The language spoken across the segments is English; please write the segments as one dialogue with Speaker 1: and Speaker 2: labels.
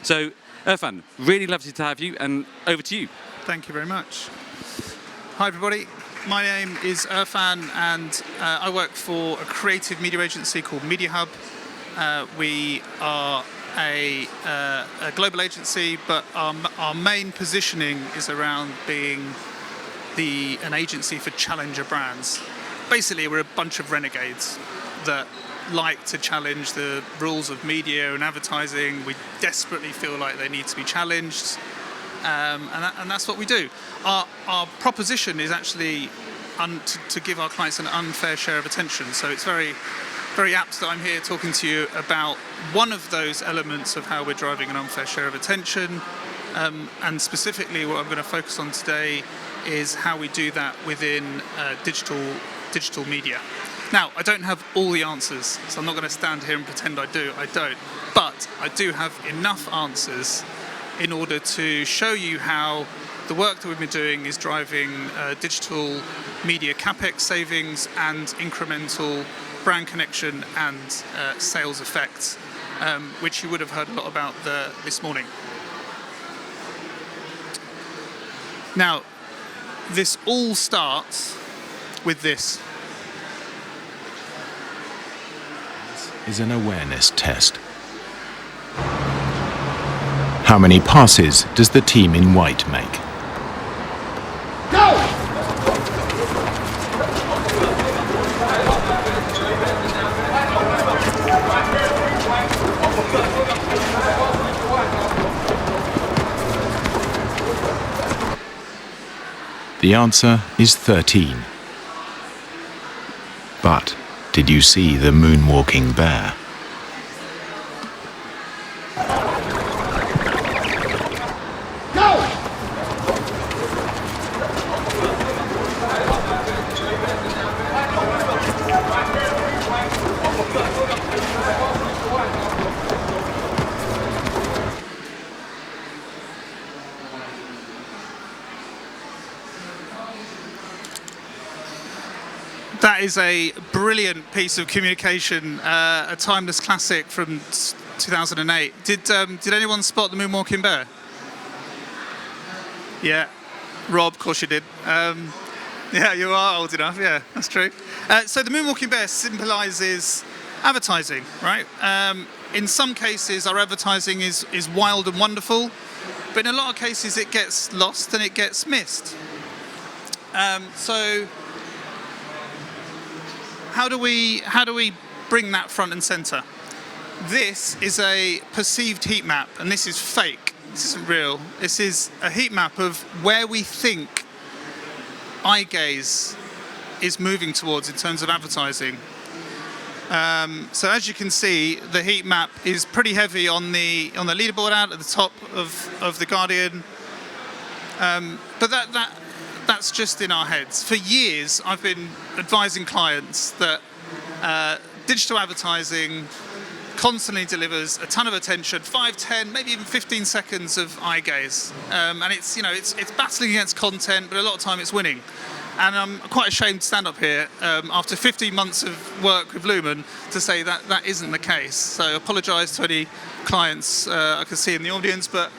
Speaker 1: So, Erfan, really lovely to have you, and over to you.
Speaker 2: Thank you very much. Hi everybody, my name is Erfan and I work for a creative media agency called Mediahub. We are a global agency, but our main positioning is around being an agency for challenger brands. Basically, we're a bunch of renegades that like to challenge the rules of media and advertising. We desperately feel like they need to be challenged, and that's what we do. Our proposition is actually to give our clients an unfair share of attention. So it's very, very apt that I'm here talking to you about one of those elements of how we're driving an unfair share of attention, and specifically what I'm going to focus on today is how we do that within digital media. Now, I don't have all the answers, so I'm not going to stand here and pretend I do. I don't. But I do have enough answers in order to show you how the work that we've been doing is driving digital media capex savings and incremental brand connection and sales effects, which you would have heard a lot about this morning. Now, this all starts with this.
Speaker 3: Is an awareness test. How many passes does the team in white make?
Speaker 4: Go!
Speaker 3: The answer is 13. But did you see the Moonwalking Bear?
Speaker 4: Go!
Speaker 2: That is a brilliant piece of communication, a timeless classic from 2008. Did anyone spot the Moonwalking Bear? Yeah, Rob, of course you did. Yeah, you are old enough. Yeah, that's true. So the Moonwalking Bear symbolises advertising, right? In some cases, our advertising is wild and wonderful, but in a lot of cases, it gets lost and it gets missed. So how do we bring that front and center? This is a perceived heat map, and this is fake. This isn't real. This is a heat map of where we think eye gaze is moving towards in terms of advertising. So as you can see, the heat map is pretty heavy on the leaderboard out at the top of the Guardian. But that's just in our heads. For years, I've been advising clients that digital advertising constantly delivers a ton of attention, 5, 10, maybe even 15 seconds of eye gaze. And it's battling against content, but a lot of time it's winning. And I'm quite ashamed to stand up here after 15 months of work with Lumen to say that isn't the case. So I apologise to any clients I can see in the audience, but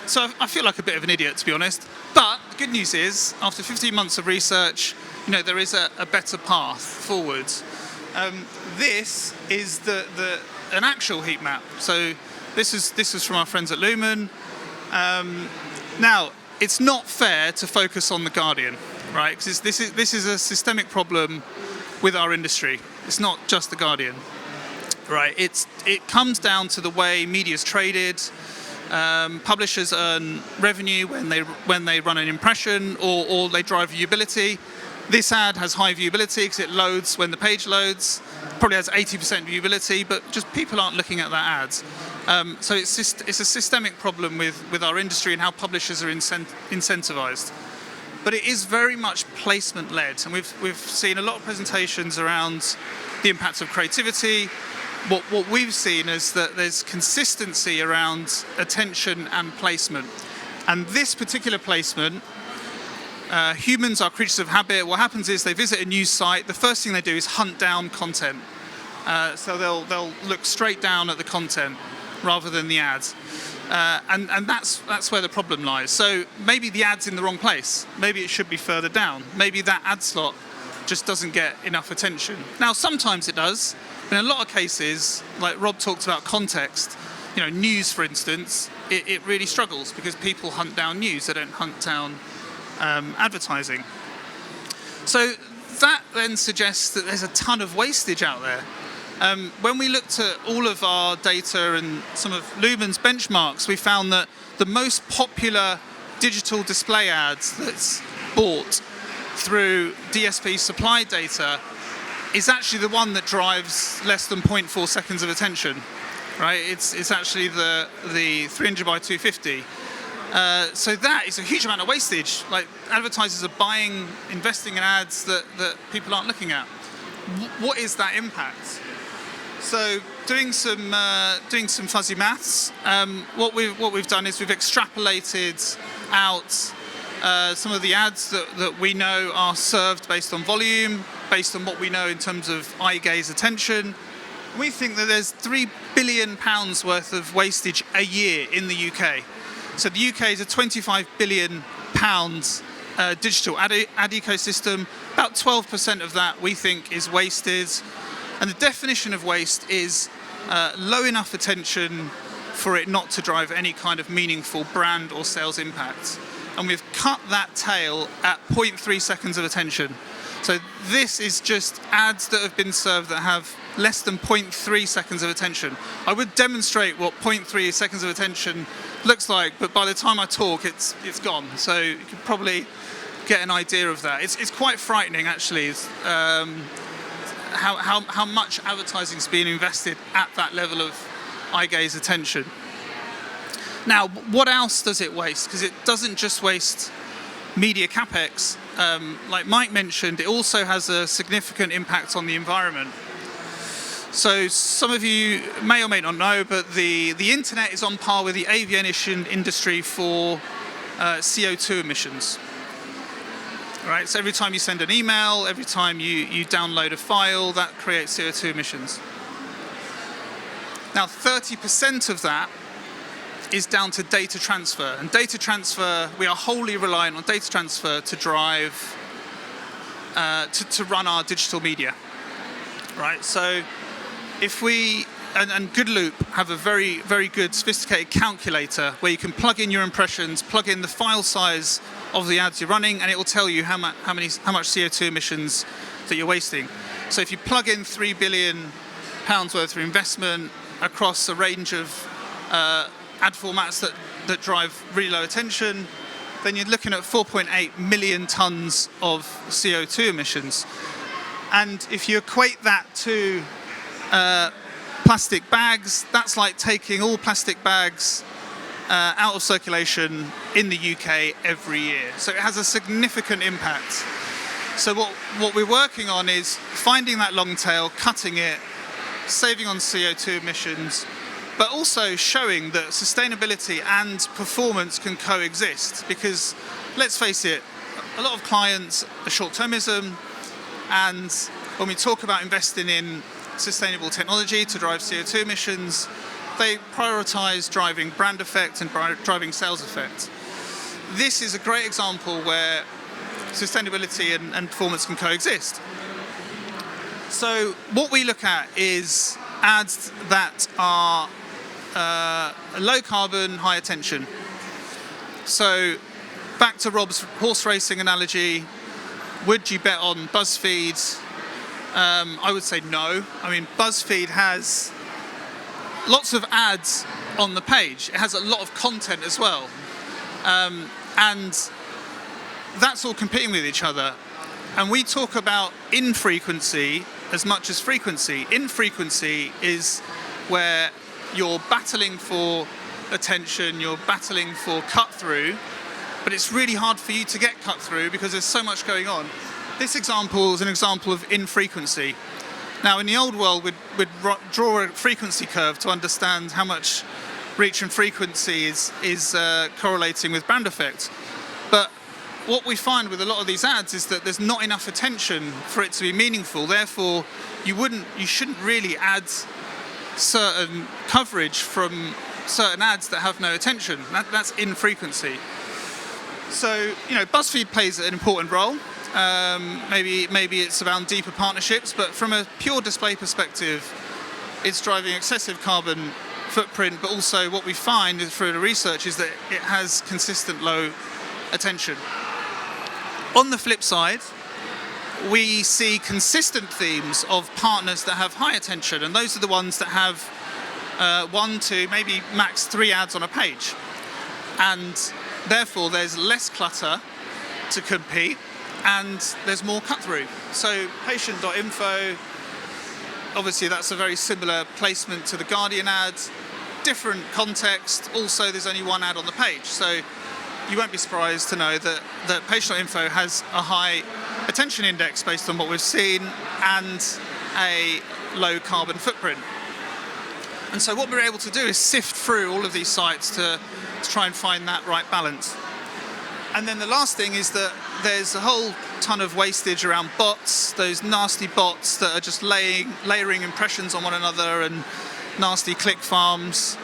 Speaker 2: so I feel like a bit of an idiot, to be honest. But the good news is, after 15 months of research, there is a better path forward. This is an actual heat map. So this is from our friends at Lumen. Now, it's not fair to focus on the Guardian, right? Because this is a systemic problem with our industry. It's not just the Guardian, right? It comes down to the way media is traded. Publishers earn revenue when they run an impression or they drive viewability. This ad has high viewability because it loads when the page loads. Probably has 80% viewability, but just people aren't looking at that ad. So it's a systemic problem with our industry and how publishers are incentivized. But it is very much placement-led, and we've seen a lot of presentations around the impacts of creativity. What we've seen is that there's consistency around attention and placement. And this particular placement, humans are creatures of habit. What happens is they visit a news site. The first thing they do is hunt down content. So they'll look straight down at the content. rather than the ads. And that's where the problem lies. So maybe the ad's in the wrong place. Maybe it should be further down. Maybe that ad slot just doesn't get enough attention. Now, sometimes it does. In a lot of cases, like Rob talked about context, news, for instance, it really struggles because people hunt down news. They don't hunt down advertising. So that then suggests that there's a ton of wastage out there. When we looked at all of our data and some of Lumen's benchmarks, we found that the most popular digital display ads that's bought through DSP supply data is actually the one that drives less than 0.4 seconds of attention, right? It's actually the 300 by 250. So that is a huge amount of wastage. Like, advertisers are investing in ads that people aren't looking at. What is that impact? So doing some fuzzy maths, what we've done is we've extrapolated out some of the ads that we know are served based on volume, based on what we know in terms of eye gaze attention. We think that there's £3 billion worth of wastage a year in the UK. So the UK is a £25 billion digital ad ecosystem. About 12% of that we think is wasted. And the definition of waste is low enough attention for it not to drive any kind of meaningful brand or sales impact. And we've cut that tail at 0.3 seconds of attention. So this is just ads that have been served that have less than 0.3 seconds of attention. I would demonstrate what 0.3 seconds of attention looks like, but by the time I talk, it's gone. So you could probably get an idea of that. It's quite frightening, actually, how much advertising is being invested at that level of eye gaze attention. Now, what else does it waste? Because it doesn't just waste media capex. Like Mike mentioned, it also has a significant impact on the environment. So some of you may or may not know, but the internet is on par with the aviation industry for CO2 emissions. Right, so every time you send an email, every time you download a file, that creates CO2 emissions. Now, 30% of that is down to data transfer. And data transfer, we are wholly reliant on data transfer to drive, to run our digital media. Right, so if we, and Goodloop have a very, very good sophisticated calculator where you can plug in your impressions, plug in the file size of the ads you're running, and it will tell you how much CO2 emissions that you're wasting. So if you plug in £3 billion worth of investment across a range of ad formats that drive really low attention, then you're looking at 4.8 million tons of CO2 emissions. And if you equate that to plastic bags, that's like taking all plastic bags out of circulation in the UK every year. So it has a significant impact. So what we're working on is finding that long tail, cutting it, saving on CO2 emissions, but also showing that sustainability and performance can coexist. Because let's face it, a lot of clients are short-termism, and when we talk about investing in sustainable technology to drive CO2 emissions, they prioritize driving brand effect and driving sales effect. This is a great example where sustainability and performance can coexist. So what we look at is ads that are low carbon, high attention. So back to Rob's horse racing analogy, would you bet on BuzzFeed? I would say no. I mean, BuzzFeed has lots of ads on the page. It has a lot of content as well. And that's all competing with each other. And we talk about infrequency as much as frequency. Infrequency is where you're battling for attention, you're battling for cut through, but it's really hard for you to get cut through because there's so much going on. This example is an example of infrequency. Now, in the old world, we'd draw a frequency curve to understand how much reach and frequency is correlating with brand effect. But what we find with a lot of these ads is that there's not enough attention for it to be meaningful. Therefore, you shouldn't really add certain coverage from certain ads that have no attention. That's infrequency. So, BuzzFeed plays an important role. Maybe it's around deeper partnerships, but from a pure display perspective, it's driving excessive carbon footprint, but also what we find through the research is that it has consistent low attention. On the flip side, we see consistent themes of partners that have high attention, and those are the ones that have 1 to maybe max 3 ads on a page. And therefore, there's less clutter to compete, and there's more cut-through. So patient.info, obviously that's a very similar placement to the Guardian ad, different context. Also, there's only 1 ad on the page. So you won't be surprised to know that patient.info has a high attention index based on what we've seen and a low carbon footprint. And so what we're able to do is sift through all of these sites to try and find that right balance. And then the last thing is that there's a whole ton of wastage around bots, those nasty bots that are just layering impressions on one another and nasty click farms.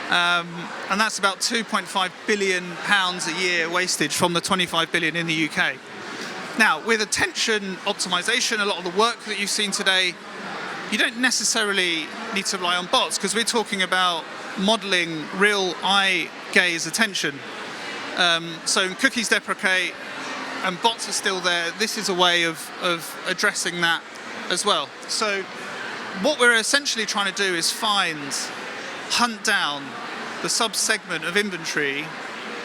Speaker 2: And that's about £2.5 billion a year wastage from the 25 billion in the UK. Now, with attention optimization, a lot of the work that you've seen today, you don't necessarily need to rely on bots, because we're talking about modeling real eye gaze attention. So cookies deprecate and bots are still there. This is a way of addressing that as well. So what we're essentially trying to do is hunt down the sub-segment of inventory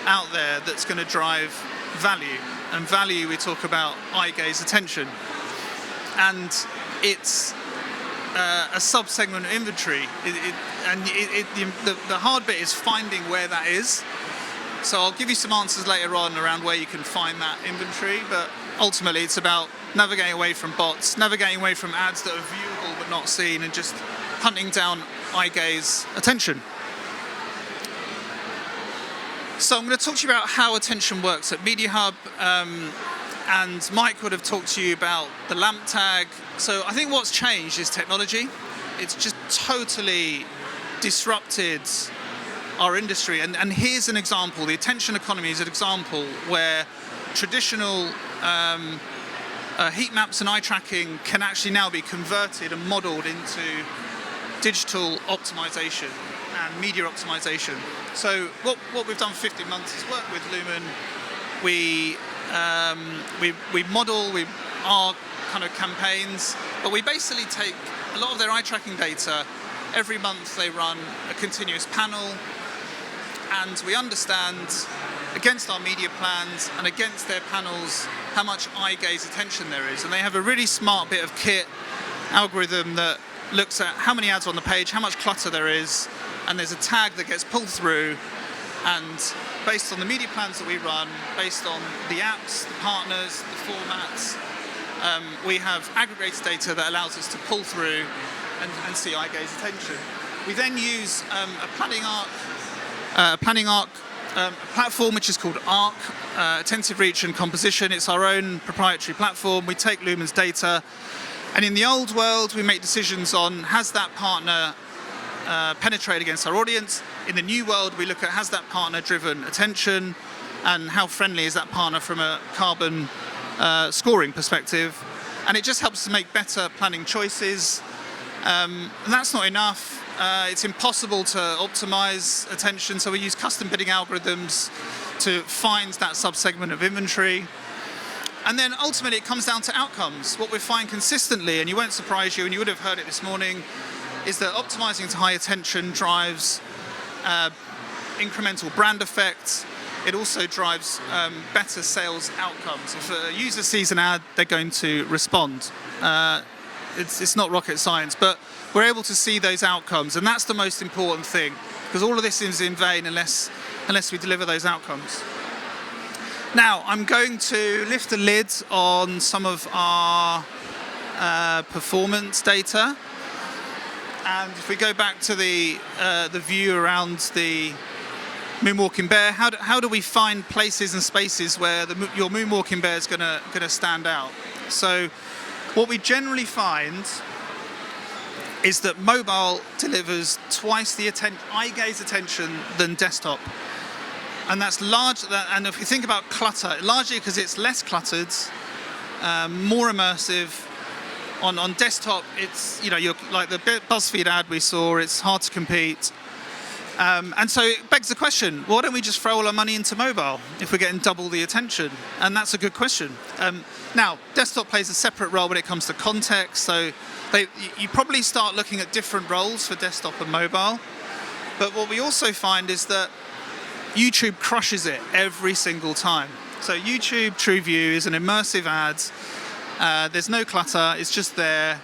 Speaker 2: out there that's going to drive value. And value, we talk about eye gaze attention. And it's a sub-segment of inventory. The hard bit is finding where that is. So I'll give you some answers later on around where you can find that inventory, but ultimately it's about navigating away from bots, navigating away from ads that are viewable but not seen, and just hunting down eye gaze attention. So I'm going to talk to you about how attention works at Mediahub, and Mike would have talked to you about the lamp tag. So I think what's changed is technology. It's just totally disrupted our industry. And here's an example. The attention economy is an example where traditional heat maps and eye tracking can actually now be converted and modeled into digital optimization and media optimization. So what we've done for 15 months is work with Lumen. We model our kind of campaigns, but we basically take a lot of their eye tracking data. Every month they run a continuous panel, and we understand against our media plans and against their panels how much eye gaze attention there is. And they have a really smart bit of kit algorithm that looks at how many ads are on the page, how much clutter there is, and there's a tag that gets pulled through, and based on the media plans that we run, based on the apps, the partners, the formats, we have aggregated data that allows us to pull through and see eye gaze attention. We then use a planning arc platform which is called ARC, Attentive Reach and Composition. It's our own proprietary platform. We take Lumen's data, and in the old world we make decisions on has that partner penetrate against our audience. In the new world we look at has that partner driven attention, and how friendly is that partner from a carbon scoring perspective. And it just helps us make better planning choices. And that's not enough. It's impossible to optimize attention, so we use custom bidding algorithms to find that sub-segment of inventory. And then ultimately it comes down to outcomes. What we find consistently, and you won't surprise you, and you would have heard it this morning, is that optimizing to high attention drives incremental brand effect. It also drives better sales outcomes. If a user sees an ad, they're going to respond. It's not rocket science, but we're able to see those outcomes, and that's the most important thing, because all of this is in vain unless we deliver those outcomes. Now, I'm going to lift the lid on some of our performance data, and if we go back to the view around the Moonwalking Bear, how do we find places and spaces where your Moonwalking Bear is going to stand out? So what we generally find is that mobile delivers twice the eye gaze attention than desktop. And that's large. And if you think about clutter, largely because it's less cluttered, more immersive. On desktop, it's, you're like the BuzzFeed ad we saw. It's hard to compete. And so it begs the question, why don't we just throw all our money into mobile if we're getting double the attention? And that's a good question. Now, desktop plays a separate role when it comes to context. So you probably start looking at different roles for desktop and mobile. But what we also find is that YouTube crushes it every single time. So YouTube TrueView is an immersive ad. There's no clutter, it's just there.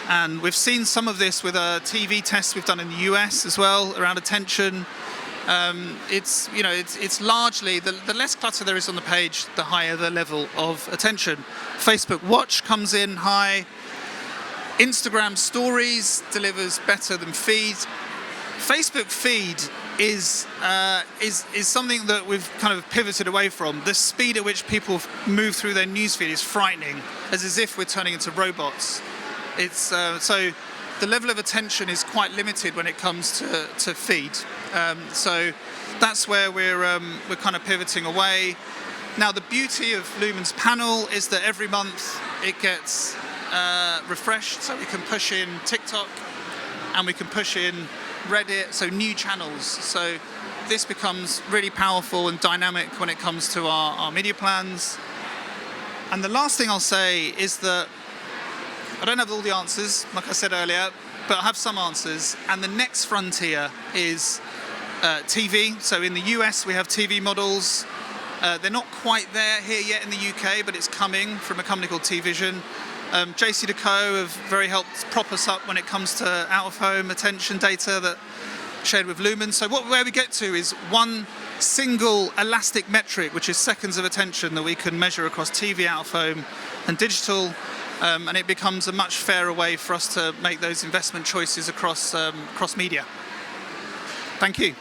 Speaker 2: And we've seen some of this with a TV test we've done in the US as well around attention. It's largely the less clutter there is on the page, the higher the level of attention. Facebook Watch comes in high. Instagram Stories delivers better than Feed. Facebook Feed is something that we've kind of pivoted away from. The speed at which people move through their newsfeed is frightening, as if we're turning into robots. It's so the level of attention is quite limited when it comes to Feed. So that's where we're kind of pivoting away. Now the beauty of Lumen's panel is that every month it gets refreshed, so we can push in TikTok and we can push in Reddit, so new channels. So this becomes really powerful and dynamic when it comes to our media plans. And the last thing I'll say is that I don't have all the answers, like I said earlier, but I have some answers. And the next frontier is TV. So in the US, we have TV models. They're not quite there here yet in the UK, but it's coming from a company called T-Vision. JC.co have very helped prop us up when it comes to out-of-home attention data that shared with Lumen. So where we get to is one single elastic metric, which is seconds of attention that we can measure across TV, out-of-home and digital. And it becomes a much fairer way for us to make those investment choices across media. Thank you.